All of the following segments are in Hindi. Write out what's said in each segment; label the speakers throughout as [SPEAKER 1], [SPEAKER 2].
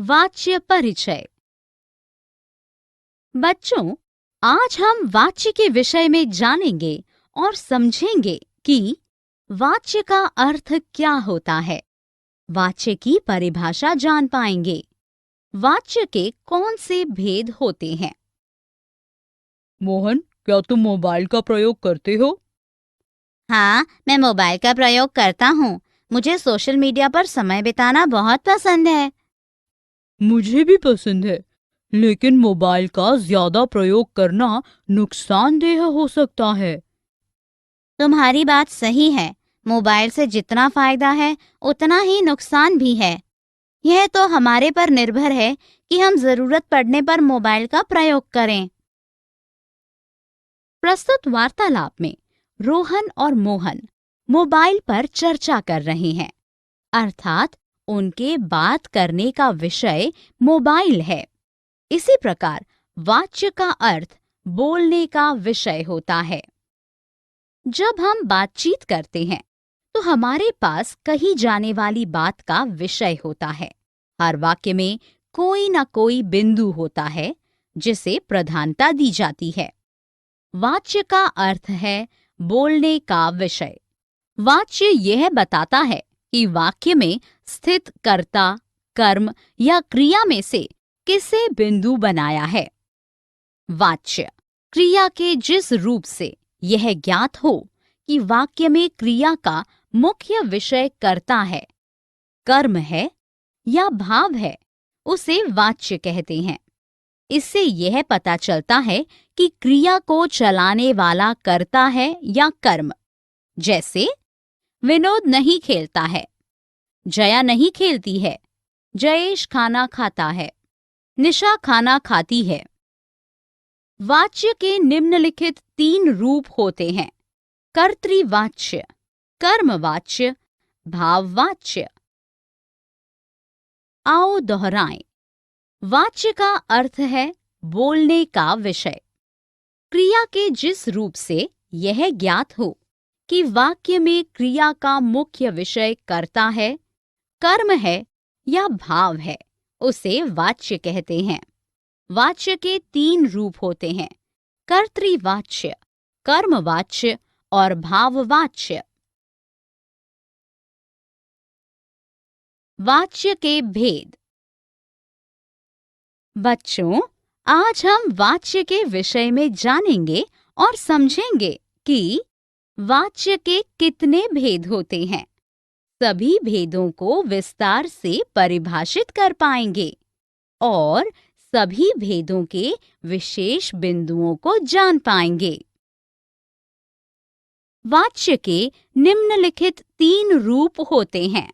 [SPEAKER 1] वाच्य परिचय। बच्चों, आज हम वाच्य के विषय में जानेंगे और समझेंगे कि वाच्य का अर्थ क्या होता है। वाच्य की परिभाषा जान पाएंगे। वाच्य के कौन से भेद होते हैं?
[SPEAKER 2] मोहन, क्या तुम मोबाइल का प्रयोग करते हो?
[SPEAKER 3] हाँ, मैं मोबाइल का प्रयोग करता हूँ। मुझे सोशल मीडिया पर समय बिताना बहुत पसंद है।
[SPEAKER 2] मुझे भी पसंद है, लेकिन मोबाइल का ज्यादा प्रयोग करना नुकसानदेह हो सकता है।
[SPEAKER 3] तुम्हारी बात सही है। मोबाइल से जितना फायदा है उतना ही नुकसान भी है। यह तो हमारे पर निर्भर है कि हम जरूरत पड़ने पर मोबाइल का प्रयोग करें।
[SPEAKER 1] प्रस्तुत वार्तालाप में रोहन और मोहन मोबाइल पर चर्चा कर रहे हैं, अर्थात उनके बात करने का विषय मोबाइल है। इसी प्रकार वाच्य का अर्थ बोलने का विषय होता है। जब हम बातचीत करते हैं तो हमारे पास कही जाने वाली बात का विषय होता है। हर वाक्य में कोई ना कोई बिंदु होता है जिसे प्रधानता दी जाती है। वाच्य का अर्थ है बोलने का विषय। वाच्य यह बताता है कि वाक्य में स्थित कर्ता, कर्म या क्रिया में से किसे बिंदु बनाया है। वाच्य क्रिया के जिस रूप से यह ज्ञात हो कि वाक्य में क्रिया का मुख्य विषय कर्ता है, कर्म है या भाव है, उसे वाच्य कहते हैं। इससे यह पता चलता है कि क्रिया को चलाने वाला कर्ता है या कर्म। जैसे विनोद नहीं खेलता है, जया नहीं खेलती है, जयेश खाना खाता है, निशा खाना खाती है। वाच्य के निम्नलिखित 3 रूप होते हैं: कर्तृवाच्य, कर्मवाच्य, भाववाच्य। आओ दोहराएं। वाच्य का अर्थ है बोलने का विषय। क्रिया के जिस रूप से यह ज्ञात हो कि वाक्य में क्रिया का मुख्य विषय कर्ता है, कर्म है या भाव है, उसे वाच्य कहते हैं। वाच्य के 3 रूप होते हैं: कर्तृवाच्य, कर्मवाच्य और भाववाच्य। वाच्य के भेद। बच्चों, आज हम वाच्य के विषय में जानेंगे और समझेंगे कि वाच्य के कितने भेद होते हैं। सभी भेदों को विस्तार से परिभाषित कर पाएंगे और सभी भेदों के विशेष बिंदुओं को जान पाएंगे। वाच्य के निम्नलिखित 3 रूप होते हैं: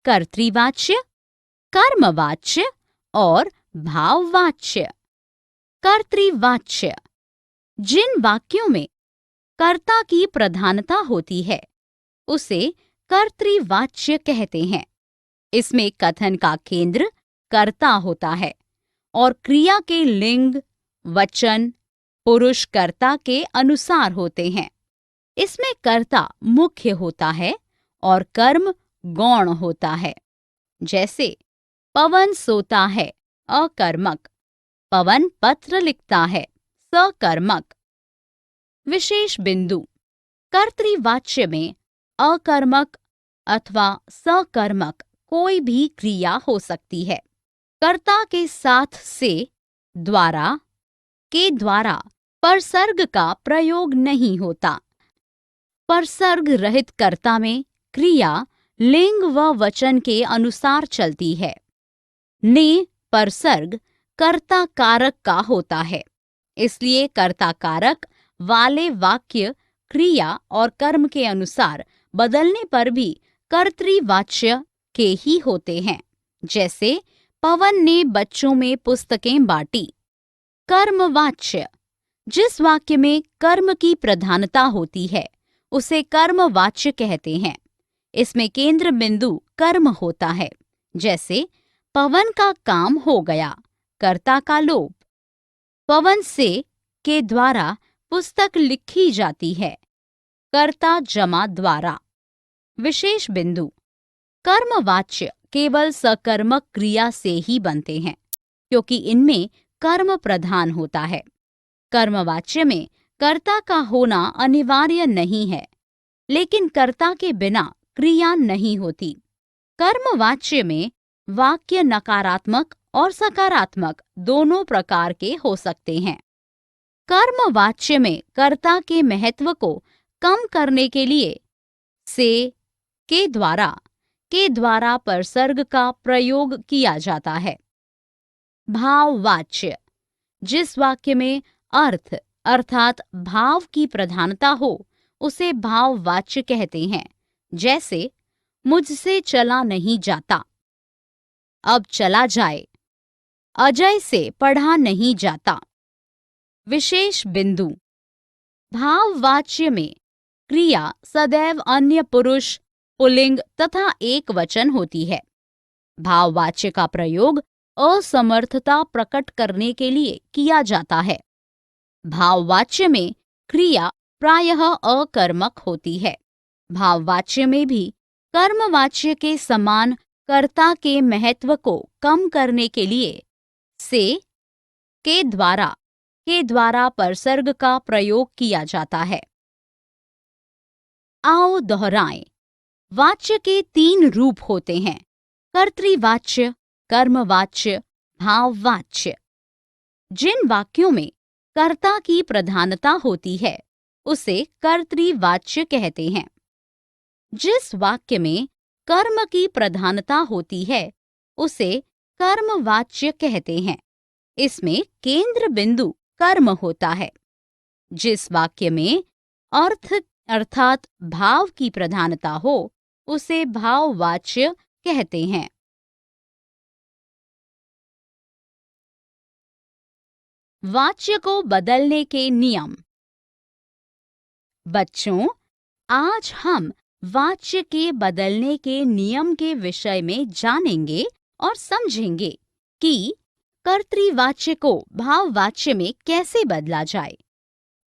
[SPEAKER 1] कर्तृवाच्य, कर्मवाच्य और भाववाच्य। कर्तृवाच्य जिन वाक्यों में कर्ता की प्रधानता होती है उसे कर्तृवाच्य कहते हैं। इसमें कथन का केंद्र कर्ता होता है और क्रिया के लिंग, वचन, पुरुष कर्ता के अनुसार होते हैं। इसमें कर्ता मुख्य होता है और कर्म गौण होता है। जैसे पवन सोता है, अकर्मक; पवन पत्र लिखता है, सकर्मक। विशेष बिंदु। कर्तृवाच्य में अकर्मक अथवा सकर्मक कोई भी क्रिया हो सकती है। कर्ता के साथ से, द्वारा, के द्वारा परसर्ग का प्रयोग नहीं होता। परसर्ग रहित कर्ता में क्रिया लिंग व वचन के अनुसार चलती है। ने परसर्ग कर्ता कारक का होता है, इसलिए कर्ता कारक वाले वाक्य क्रिया और कर्म के अनुसार बदलने पर भी कर्तृवाच्य के ही होते हैं। जैसे पवन ने बच्चों में पुस्तकें बांटी। कर्मवाच्य जिस वाक्य में कर्म की प्रधानता होती है उसे कर्मवाच्य कहते हैं। इसमें केंद्र बिंदु कर्म होता है। जैसे पवन का काम हो गया, कर्ता का लोप। पवन से के द्वारा पुस्तक लिखी जाती है, कर्ता जमा द्वारा। विशेष बिंदु। कर्मवाच्य केवल सकर्मक क्रिया से ही बनते हैं, क्योंकि इनमें कर्म प्रधान होता है। कर्मवाच्य में कर्ता का होना अनिवार्य नहीं है, लेकिन कर्ता के बिना क्रिया नहीं होती। कर्मवाच्य में वाक्य नकारात्मक और सकारात्मक दोनों प्रकार के हो सकते हैं। कर्मवाच्य में कर्ता के महत्व को कम करने के लिए से, के द्वारा परसर्ग का प्रयोग किया जाता है। भाववाच्य, जिस वाक्य में अर्थ अर्थात भाव की प्रधानता हो उसे भाववाच्य कहते हैं। जैसे मुझसे चला नहीं जाता, अब चला जाए। अजय से पढ़ा नहीं जाता। विशेष बिंदु, भाववाच्य में क्रिया सदैव अन्य पुरुष, पुल्लिंग तथा एक वचन होती है। भाववाच्य का प्रयोग असमर्थता प्रकट करने के लिए किया जाता है। भाववाच्य में क्रिया प्रायः अकर्मक होती है। भाववाच्य में भी कर्मवाच्य के समान कर्ता के महत्व को कम करने के लिए से, के द्वारा परसर्ग का प्रयोग किया जाता है। आओ दोहराएं। वाच्य के 3 रूप होते हैं: कर्तृवाच्य, कर्मवाच्य, भाववाच्य। जिन वाक्यों में कर्ता की प्रधानता होती है उसे कर्तृवाच्य कहते हैं। जिस वाक्य में कर्म की प्रधानता होती है उसे कर्मवाच्य कहते हैं। इसमें केंद्र बिंदु कर्म होता है। जिस वाक्य में अर्थ अर्थात भाव की प्रधानता हो उसे भाववाच्य कहते हैं। वाच्य को बदलने के नियम। बच्चों, आज हम वाच्य के बदलने के नियम के विषय में जानेंगे और समझेंगे कि कर्तृवाच्य को भाववाच्य में कैसे बदला जाए,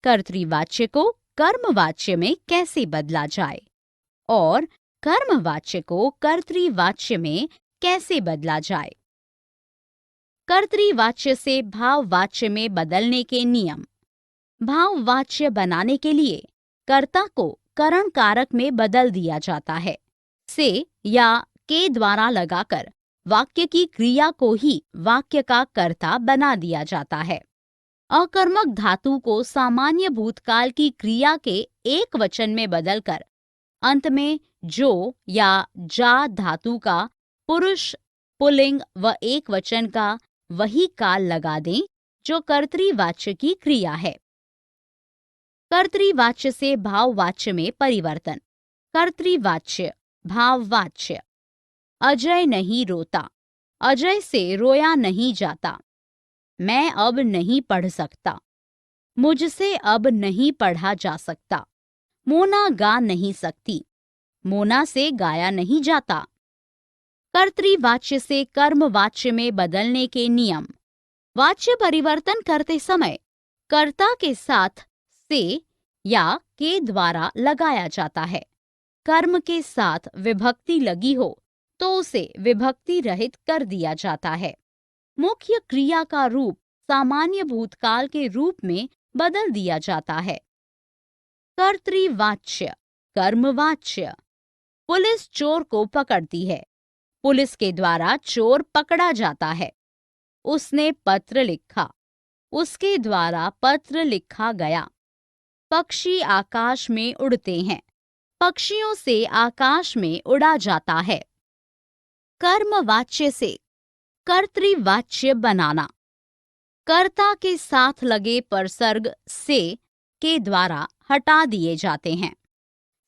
[SPEAKER 1] कर्तृवाच्य को कर्मवाच्य में कैसे बदला जाए और कर्मवाच्य को कर्तृवाच्य में कैसे बदला जाए। कर्तृवाच्य से भाववाच्य में बदलने के नियम। भाववाच्य बनाने के लिए कर्ता को करण कारक में बदल दिया जाता है। से या के द्वारा लगाकर वाक्य की क्रिया को ही वाक्य का कर्ता बना दिया जाता है। अकर्मक धातु को सामान्य भूतकाल की क्रिया के एक वचन में बदलकर अंत में जो या जा धातु का पुरुष, पुल्लिंग व एक वचन का वही काल लगा दें जो कर्तृवाच्य की क्रिया है। कर्तृवाच्य से भाववाच्य में परिवर्तन। कर्तृवाच्य भाववाच्य। अजय नहीं रोता, अजय से रोया नहीं जाता। मैं अब नहीं पढ़ सकता, मुझसे अब नहीं पढ़ा जा सकता। मोना गा नहीं सकती, मोना से गाया नहीं जाता। कर्तृवाच्य से कर्मवाच्य में बदलने के नियम। वाच्य परिवर्तन करते समय कर्ता के साथ से या के द्वारा लगाया जाता है। कर्म के साथ विभक्ति लगी हो तो उसे विभक्ति रहित कर दिया जाता है। मुख्य क्रिया का रूप सामान्य भूतकाल के रूप में बदल दिया जाता है। कर्तृवाच्य कर्मवाच्य। पुलिस चोर को पकड़ती है, पुलिस के द्वारा चोर पकड़ा जाता है। उसने पत्र लिखा, उसके द्वारा पत्र लिखा गया। पक्षी आकाश में उड़ते हैं, पक्षियों से आकाश में उड़ा जाता है। कर्मवाच्य से कर्तृवाच्य बनाना। कर्ता के साथ लगे परसर्ग से के द्वारा हटा दिए जाते हैं।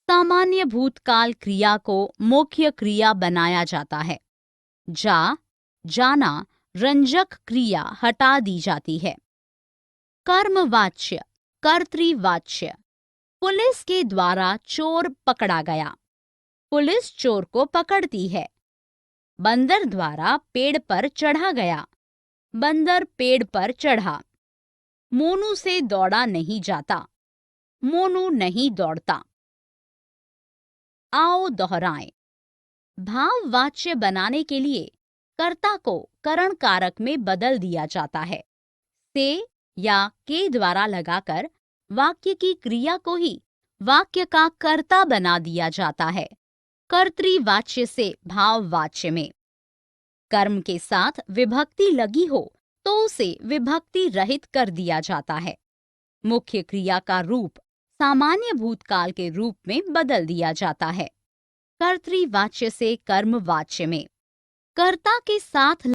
[SPEAKER 1] सामान्य भूतकाल क्रिया को मुख्य क्रिया बनाया जाता है। जा, जाना रंजक क्रिया हटा दी जाती है। कर्मवाच्य कर्तृवाच्य। पुलिस के द्वारा चोर पकड़ा गया, पुलिस चोर को पकड़ती है। बंदर द्वारा पेड़ पर चढ़ा गया, बंदर पेड़ पर चढ़ा। मोनू से दौड़ा नहीं जाता, मोनू नहीं दौड़ता। आओ दोहराएं। भाववाच्य बनाने के लिए कर्ता को करण कारक में बदल दिया जाता है। से या के द्वारा लगाकर वाक्य की क्रिया को ही वाक्य का कर्ता बना दिया जाता है। कर्तृवाच्य से भाववाच्य में कर्म के साथ विभक्ति लगी हो तो उसे विभक्ति रहित कर दिया जाता है। मुख्य क्रिया का रूप सामान्य भूतकाल के रूप में बदल दिया जाता है। कर्तृवाच्य से कर्मवाच्य में कर्ता के साथ